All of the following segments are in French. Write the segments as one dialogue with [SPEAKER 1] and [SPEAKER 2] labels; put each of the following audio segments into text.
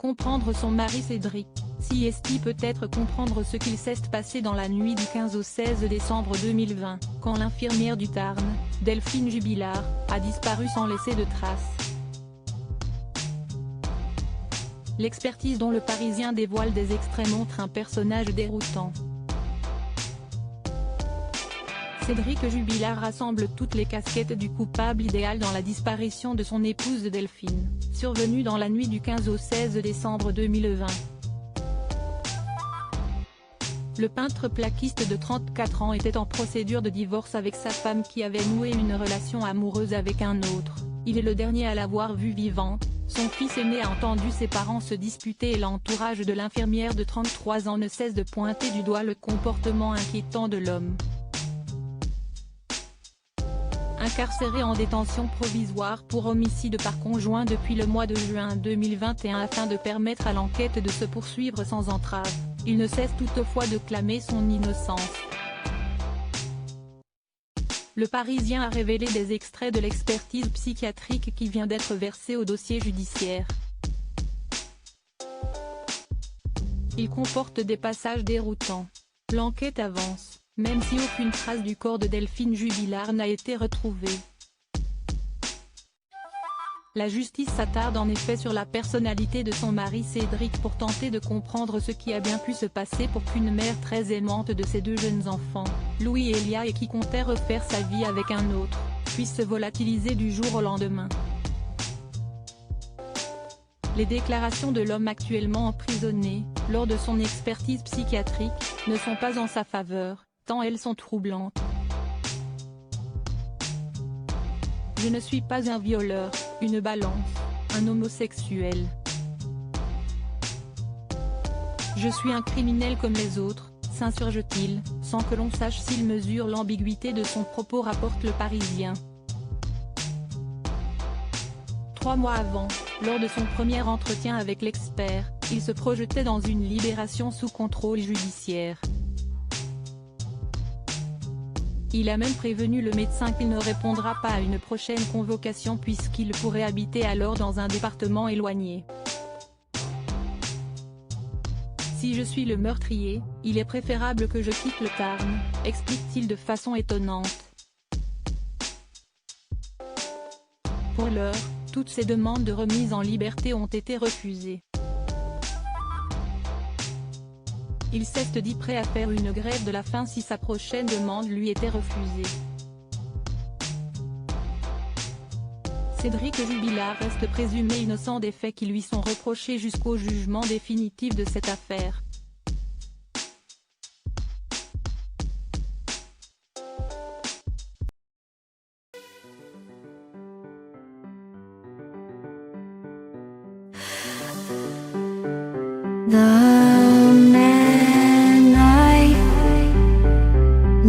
[SPEAKER 1] comprendre son mari Cédric, Siesti peut-être comprendre ce qu'il s'est passé dans la nuit du 15 au 16 décembre 2020, quand l'infirmière du Tarn, Delphine Jubilard, a disparu sans laisser de traces. L'expertise dont Le Parisien dévoile des extraits montre un personnage déroutant. Cédric Jubilard rassemble toutes les casquettes du coupable idéal dans la disparition de son épouse Delphine, survenue dans la nuit du 15 au 16 décembre 2020. Le peintre plaquiste de 34 ans était en procédure de divorce avec sa femme qui avait noué une relation amoureuse avec un autre. Il est le dernier à l'avoir vue vivante. Son fils aîné a entendu ses parents se disputer et l'entourage de l'infirmière de 33 ans ne cesse de pointer du doigt le comportement inquiétant de l'homme. Incarcéré en détention provisoire pour homicide par conjoint depuis le mois de juin 2021 afin de permettre à l'enquête de se poursuivre sans entrave, il ne cesse toutefois de clamer son innocence. Le Parisien a révélé des extraits de l'expertise psychiatrique qui vient d'être versée au dossier judiciaire. Il comporte des passages déroutants. L'enquête avance, même si aucune trace du corps de Delphine Jubilard n'a été retrouvée. La justice s'attarde en effet sur la personnalité de son mari Cédric pour tenter de comprendre ce qui a bien pu se passer pour qu'une mère très aimante de ses deux jeunes enfants, Louis et Elia et qui comptait refaire sa vie avec un autre, puisse se volatiliser du jour au lendemain. Les déclarations de l'homme actuellement emprisonné, lors de son expertise psychiatrique, ne sont pas en sa faveur, tant elles sont troublantes. Je ne suis pas un violeur, une balance, un homosexuel. Je suis un criminel comme les autres, s'insurge-t-il, sans que l'on sache s'il mesure l'ambiguïté de son propos, rapporte Le Parisien. 3 mois avant, lors de son premier entretien avec l'expert, il se projetait dans une libération sous contrôle judiciaire. Il a même prévenu le médecin qu'il ne répondra pas à une prochaine convocation puisqu'il pourrait habiter alors dans un département éloigné. Si je suis le meurtrier, il est préférable que je quitte le Tarn, explique-t-il de façon étonnante. Pour l'heure, toutes ces demandes de remise en liberté ont été refusées. Il s'est dit prêt à faire une grève de la faim si sa prochaine demande lui était refusée. Cédric Jubilard reste présumé innocent des faits qui lui sont reprochés jusqu'au jugement définitif de cette affaire.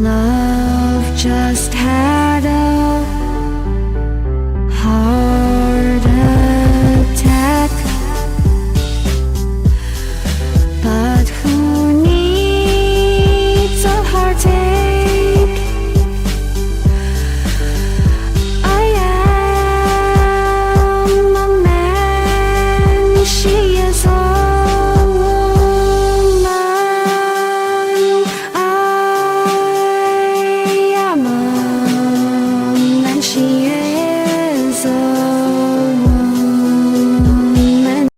[SPEAKER 2] Love just had a heart.